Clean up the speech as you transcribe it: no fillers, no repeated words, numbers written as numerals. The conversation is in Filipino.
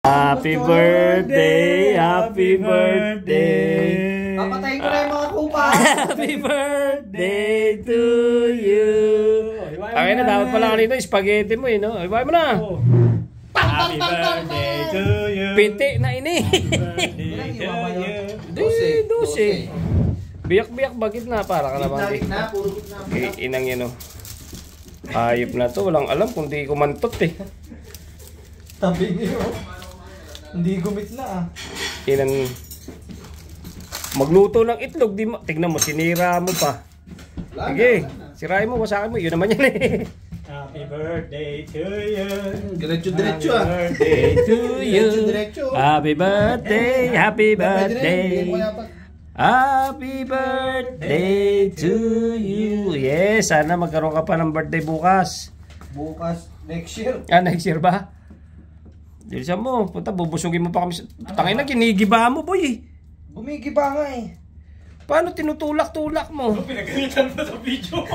Happy birthday, happy birthday. Papatayin ko na yung mga kupa. Happy birthday to you. Ay na, dapat pala kanina spaghetti mo no? Ibay mo na. Happy birthday to you. Piti na ini. Dose. Biyak-biyak bagit na para ka naman. Inang yan ayop na to, walang alam kung di kumantot Tabi niyo. Hindi gumit na Inang magluto ng itlog, tignan mo, sinira mo pa. Sige, sirain mo, wasakin mo, yun naman yan Happy birthday to you. Diretso-diretso Happy birthday to you. Happy birthday, happy birthday. Happy birthday to you. Yes, sana magkaroon ka pa ng birthday bukas. Bukas, next year. Next year ba? Dilisan mo, punta, bubusugin mo pa kami. Tangin na, kinigiba mo, boy. Bumigiba nga Paano tinutulak-tulak mo? Pinagalitan mo sa video.